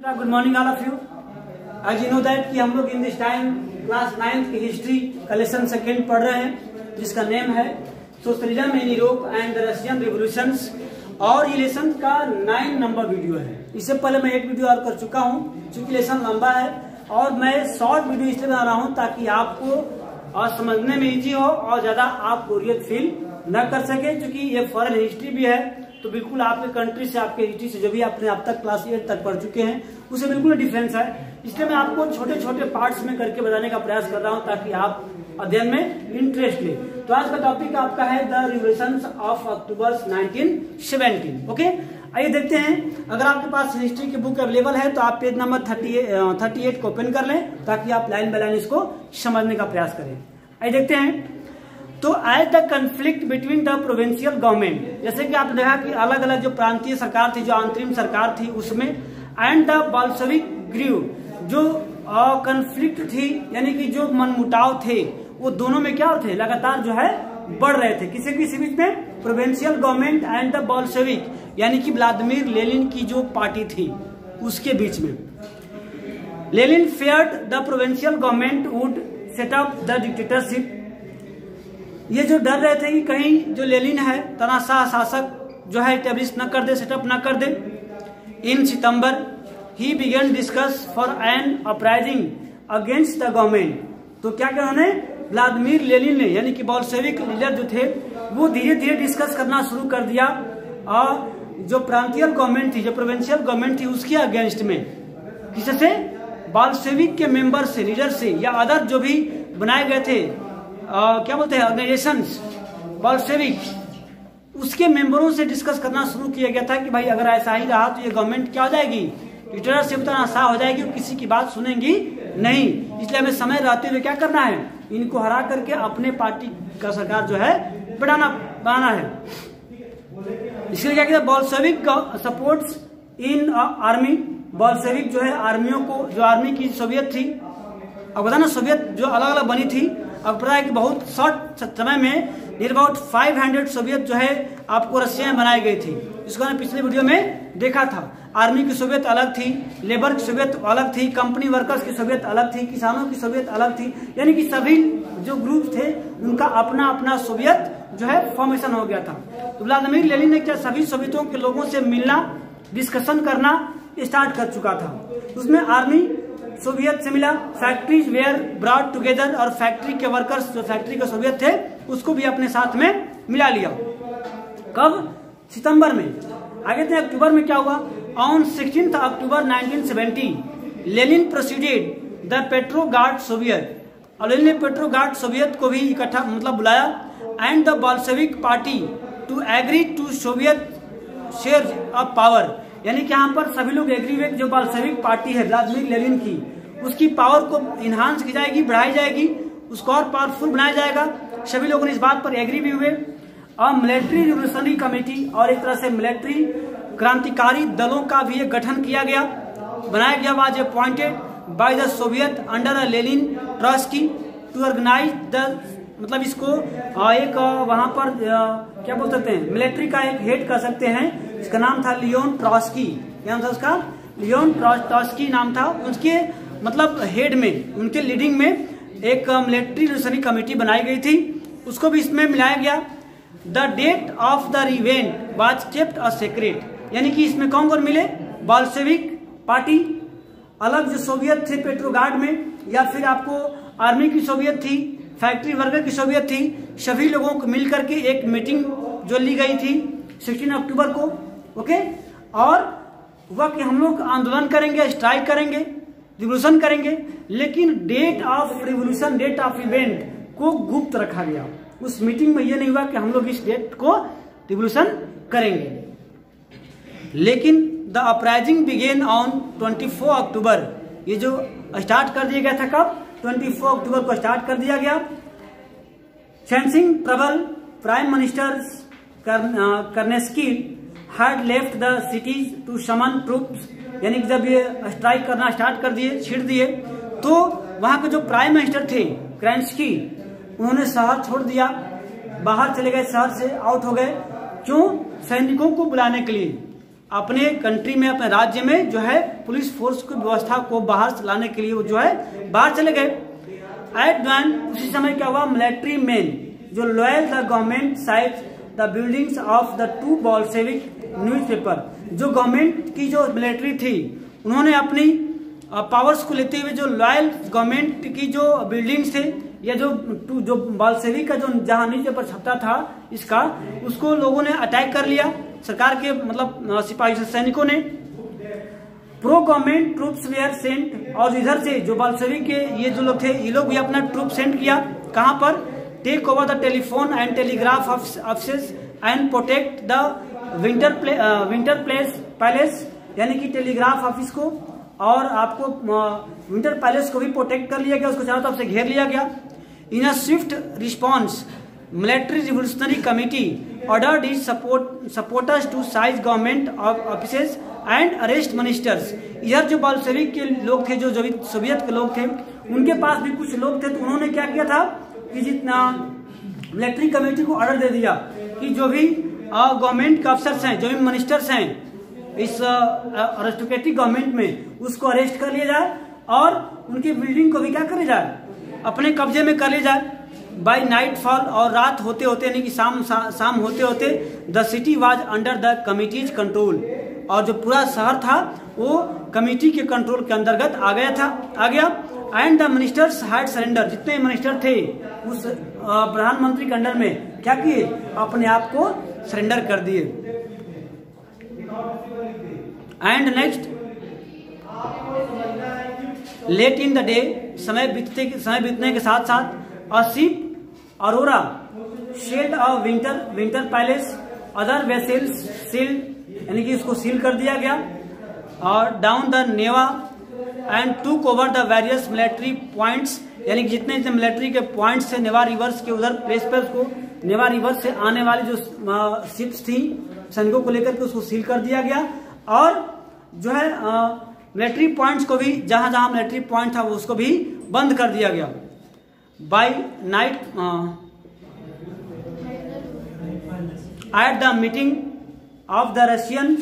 Good morning all of you. आज you know that कि हम लोग in this time class 9th की हिस्ट्री का लेसन सेकेंड पढ़ रहे हैं, जिसका नेम है socialism in Europe and the Russian revolutions. और ये लेसन का 9 नंबर वीडियो है। इससे पहले मैं एक वीडियो और कर चुका हूँ, चूंकि लेसन लंबा है और मैं शॉर्ट वीडियो इसलिए बना रहा हूँ ताकि आपको और समझने में इजी हो और ज्यादा आप बोरियत फील न कर सके। क्योंकि ये फॉरेन हिस्ट्री भी है तो बिल्कुल आपके कंट्री से, आपके हिस्ट्री से जो भी आपने अब तक क्लास 8 तक पढ़ चुके हैं उससे बिल्कुल डिफरेंस है। इसलिए मैं आपको छोटे छोटे पार्ट्स में करके बताने का प्रयास कर रहा हूं ताकि आप अध्ययन में इंटरेस्ट ले। तो आज का टॉपिक आपका है the revolutions of October 1917। Okay, आइए देखते हैं। अगर आपके पास हिस्ट्री की बुक अवेलेबल है तो आप पेज नंबर 38 को ओपन कर लें ताकि आप लाइन बाय लाइन इसको समझने का प्रयास करें। आइए देखते हैं। तो as the conflict between the provincial government, जैसे कि आपने देखा कि अलग अलग जो प्रांतीय सरकार थी, जो अंतरिम सरकार थी उसमें, एंड द बोल्शेविक ग्रू, जो कंफ्लिक्ट थी यानी कि जो मनमुटाव थे वो दोनों में क्या थे, लगातार जो है बढ़ रहे थे। किसी किसी बीच में provincial government and the Bolshevik यानी कि व्लादिमीर लेनिन की जो पार्टी थी उसके बीच में। Lenin feared the provincial government would set up the dictatorship. ये जो डर रहे थे कि कहीं जो लेनिन है तानाशाह शासक जो है एस्टेब्लिश न कर दे, सेटअप न कर दे। In September he began discuss for an uprising against the government. तो क्या क्या उन्होंने, व्लादिमीर लेनिन ने यानी कि बोल्शेविक लीडर जो थे वो धीरे धीरे डिस्कस करना शुरू कर दिया और जो प्रांतीय गवर्नमेंट थी, जो प्रोविंशियल गवर्नमेंट थी उसके अगेंस्ट में, किससे, बोल्शेविक के मेंबर से, लीडर से, या अदर जो भी बनाए गए थे क्या बोलते हैं ऑर्गेनाइजेशंस बोल्शेविक, उसके मेंबरों से डिस्कस करना शुरू किया गया था कि भाई अगर ऐसा ही रहा तो ये गवर्नमेंट क्या हो जाएगी, डिक्टेटरशिप तानाशाह हो जाएगी, किसी की बात सुनेंगी नहीं। इसलिए हमें समय रहते हुए क्या करना है, इनको हरा करके अपने पार्टी का सरकार जो है बनाना है। इसलिए क्या कहते हैं, बोल्शेविक सपोर्ट्स इन आर्मी। बोल्शेविक जो है आर्मियों को, जो आर्मी की सोवियत थी, अब बता ना सोवियत जो अलग अलग बनी थी, अब पता है कि बहुत शॉर्ट समय में नियर अबाउट 500 सोवियत जो है आपको रशिया में बनाई गई थी। इसको हमने पिछले वीडियो में देखा था। आर्मी की सोवियत अलग थी, लेबर की सोवियत अलग थी, कंपनी वर्कर्स की सोवियत अलग थी, किसानों की सोवियत अलग थी, यानी कि सभी जो ग्रुप थे उनका अपना अपना सोवियत जो है फॉर्मेशन हो गया था। तो व्लादिमीर लेनिन ने क्या सभी सोवियतों के लोगों से मिलना, डिस्कशन करना स्टार्ट कर चुका था। उसमें आर्मी सोवियत से मिला, फैक्ट्रीज वेयर ब्रॉट टुगेदर, और फैक्ट्री के वर्कर्स जो फैक्ट्री के सोवियत थे उसको भी अपने साथ में मिला लिया। कब, सितंबर में। आगे थे अक्टूबर में क्या हुआ, on 16 October 1970 Lenin proceeded the Petrograd Soviet, और लेनिन ने पेट्रोग्राड सोवियत को भी इकट्ठा मतलब बुलाया, and the Bolshevik party to agree to Soviet share of power, यानी कि यहाँ पर सभी लोग एग्री हुए जो बोल्शेविक पार्टी है व्लादिमीर लेनिन की, उसकी पावर को इन्हांस की जाएगी, बढ़ाई जाएगी, उसको और पावरफुल बनाया जाएगा। सभी लोगों ने इस बात पर एग्री भी हुए। और मिलिट्री रिवोल्यूशनरी कमेटी, और एक तरह से मिलिट्री क्रांतिकारी दलों का भी एक गठन किया गया, बनाया गया, was appointed by the Soviet under Lenin Trotsky to organise the, मतलब इसको एक वहां पर क्या बोल सकते हैं, मिलिट्री का एक हेड कर सकते हैं, इसका नाम था लियोन ट्रॉट्स्की। क्या नाम था उसका, लियोन ट्रॉट्स्की नाम था। उसके मतलब हेड में, उनके लीडिंग में एक मिलिट्री रिवोल्यूशनरी कमेटी बनाई गई थी, उसको भी इसमें मिलाया गया। The date of the event was kept a secret, यानी कि इसमें कौन कौन मिले, बोल्शेविक पार्टी, अलग जो सोवियत थे पेट्रोग्राड में, या फिर आपको आर्मी की सोवियत थी, फैक्ट्री वर्कर की सोवियत थी, सभी लोगों को मिलकर के एक मीटिंग जो ली गई थी 16 अक्टूबर को। ओके, और हुआ कि हम लोग आंदोलन करेंगे, स्ट्राइक करेंगे, रिवोल्यूशन करेंगे, लेकिन date of revolution, date of event को गुप्त रखा गया। उस मीटिंग में यह नहीं हुआ कि हम लोग इस डेट को रिवोल्यूशन करेंगे। लेकिन द अपराइजिंग बिगेन ऑन 24 अक्टूबर, ये जो स्टार्ट कर दिया गया था, कब, 24 अक्टूबर को स्टार्ट कर दिया गया। Sensing peril prime minister Kerensky had left the cities to summon troops, यानी कि जब ये स्ट्राइक करना स्टार्ट कर दिए, छिड़ दिए, तो वहां के जो प्राइम मिनिस्टर थे कर्नेस्की, उन्होंने शहर छोड़ दिया, बाहर चले गए, शहर से आउट हो गए। क्यों, सैनिकों को बुलाने के लिए। अपने कंट्री में, अपने राज्य में जो है पुलिस फोर्स की व्यवस्था को बाहर लाने के लिए वो जो है बाहर चले गए। एट वन उसी समय क्या हुआ, मिलिट्री मैन जो loyal the government side the buildings of the two Bolshevik newspaper, जो गवर्नमेंट की जो मिलिट्री थी उन्होंने अपनी पावर्स को लेते हुए जो लॉयल गवर्नमेंट की जो बिल्डिंग्स थे या जो बोल्शेविक का जो जहां न्यूज़पेपर छपता था इसका, उसको लोगों ने अटैक कर लिया, सरकार के मतलब सिपाही सैनिकों ने। Pro government troops were sent, और इधर से जो बोल्शेविक के ये जो लोग थे ये लोग भी अपना ट्रूप सेंड किया। कहां पर, take over the telephone and telegraph offices and protect the Winter Palace, यानी कि टेलीग्राफ ऑफिस को और आपको विंटर पैलेस को भी प्रोटेक्ट कर लिया गया, उसको चारों तरफ से घेर लिया गया। In a swift response military revolutionary committee ordered its supporters to seize government offices and arrest ministers. इधर जो बोल्शेविक के लोग थे, जो सोवियत के लोग थे, उनके पास भी कुछ लोग थे, तो उन्होंने क्या किया था कि जितना मिलिट्री कमेटी को ऑर्डर दे दिया कि जो भी गवर्नमेंट के अफसर्स हैं, जो भी मिनिस्टर्स हैं इस अरिस्टोक्रेटिक गवर्नमेंट में, उसको अरेस्ट कर लिया जाए और उनकी बिल्डिंग को भी क्या कर लिया जाए, अपने कब्जे में कर लिया जाए। बाय नाइट फॉल, और रात होते होते यानी कि शाम होते होते the city was under the committees control, और जो पूरा शहर था वो कमिटी के कंट्रोल के अंतर्गत आ गया। And the ministers had surrender, जितने मिनिस्टर थे उस प्रधानमंत्री के अंडर में क्या किए, अपने आप को सरेंडर कर दिए। And next, late in the day, समय बीतने के साथ साथ a ship Aurora shelled a Winter Palace, other vessels sealed, यानी कि इसको सील कर दिया गया, और down the Neva and took over the various military points, यानी कि जितने मिलिट्री के पॉइंट्स थे नेवा रिवर्स के उधर प्लेस पर, उसको नेवा रिवर्स से आने वाली जो शिप्स थी सैनिकों को लेकर के उसको सील कर दिया गया, और जो है मिलिट्री पॉइंट्स को भी, जहां जहां मिलिट्री पॉइंट था वो उसको भी बंद कर दिया गया। By night at the meeting of the Russian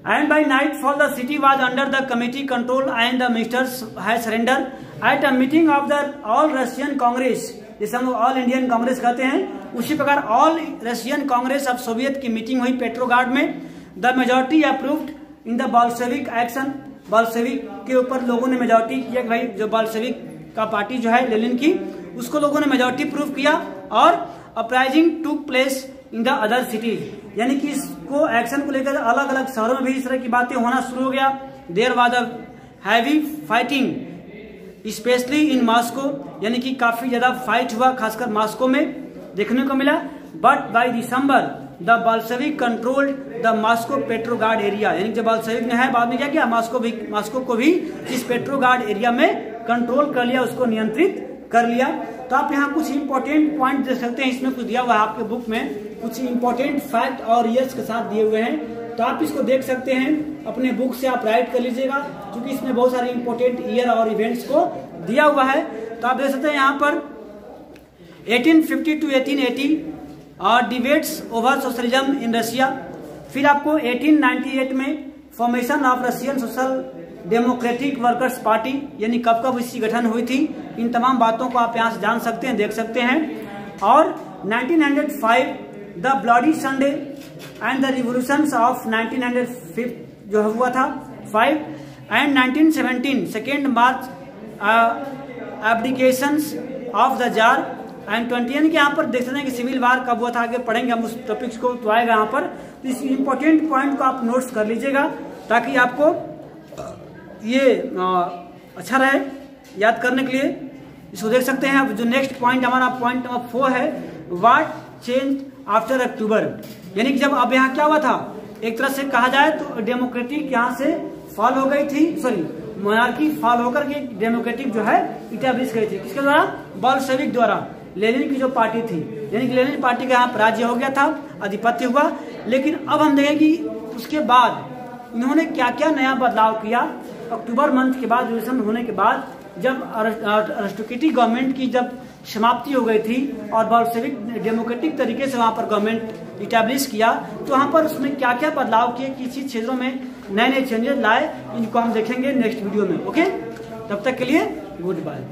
and by nightfall the city was under the committee control and the ministers had surrendered at a meeting of the all Russian Congress, जिसे हम लोग all Indian Congress कहते हैं, उसी प्रकार all Russian Congress of Soviet की meeting हुई Petrograd में। The majority approved in the Bolshevik action, Bolshevik के ऊपर लोगों ने मेजोरिटी किया कि भाई जो बोल्शेविक का पार्टी जो है लेनिन की, उसको लोगों ने मेजोरिटी प्रूव किया, और uprising took place in the other cities, यानी कि इसको एक्शन को लेकर अलग अलग शहरों में भी इस तरह की बातें होना शुरू हो गया। There was a heavy fighting specially in Moscow, यानी कि काफी ज्यादा फाइट हुआ खासकर मॉस्को में देखने को मिला। But by December the Bolshevik controlled the Moscow Petrograd area, यानी जब बोल्शेविक ने है बाद में क्या किया, मॉस्को को भी इस पेट्रोग्राड एरिया में कंट्रोल कर लिया, उसको नियंत्रित कर लिया। तो आप यहाँ कुछ इंपॉर्टेंट पॉइंट देख सकते हैं, इसमें कुछ दिया हुआ है आपके बुक में, कुछ इंपॉर्टेंट फैक्ट और ईयर्स के साथ दिए हुए हैं, तो आप इसको देख सकते हैं, अपने बुक से आप राइट कर लीजिएगा, क्योंकि इसमें बहुत सारे इंपॉर्टेंट ईयर और इवेंट्स को दिया हुआ है। तो आप देख सकते हैं यहाँ पर 1850 to 1880 और debates over socialism in Russia. फिर आपको 1898 में formation of Russian social democratic workers party, यानी कब इसकी गठन हुई थी, इन तमाम बातों को आप यहाँ से जान सकते हैं, देख सकते हैं। और 1905 the bloody Sunday and the revolutions of 1905 जो हुआ था 5 and 1917 2 March abdications of the tsar and 20, यानी कि यहाँ पर देख सकते हैं कि सिविल वार कब हुआ था, आगे पढ़ेंगे हम उस टॉपिक्स को, तो आएगा यहाँ पर। तो इस इंपॉर्टेंट पॉइंट को आप नोट्स कर लीजिएगा ताकि आपको ये अच्छा रहे याद करने के लिए। इसको देख सकते हैं। अब जो नेक्स्ट पॉइंट हमारा पॉइंट नंबर 4 है, व्हाट चेंज आफ्टर अक्टूबर, यानी कि जब अब यहाँ क्या हुआ था, एक तरह से कहा जाए तो डेमोक्रेटिक यहाँ से फॉल हो गई थी, सॉरी मोनार्की फॉल होकर के डेमोक्रेटिक जो है इस्टेब्लिश गई थी, किसके द्वारा, बोल्शेविक द्वारा, लेनिन की जो पार्टी थी, यानी कि लेनिन पार्टी का यहाँ पर राज्य हो गया था, आधिपत्य हुआ। लेकिन अब हम देखें कि उसके बाद इन्होंने क्या क्या नया बदलाव किया। अक्टूबर मंथ के बाद रिवॉल्यूशन होने के बाद जब अरिस्टोक्रेटिक गवर्नमेंट की जब समाप्ति हो गई थी और बोल्शेविक डेमोक्रेटिक तरीके से वहाँ पर गवर्नमेंट इस्टेब्लिश किया, तो वहाँ पर उसमें क्या क्या बदलाव किए, किसी क्षेत्रों में नए नए चेंजेस लाए, इनको हम देखेंगे नेक्स्ट वीडियो में। ओके, तब तक के लिए गुड बाय।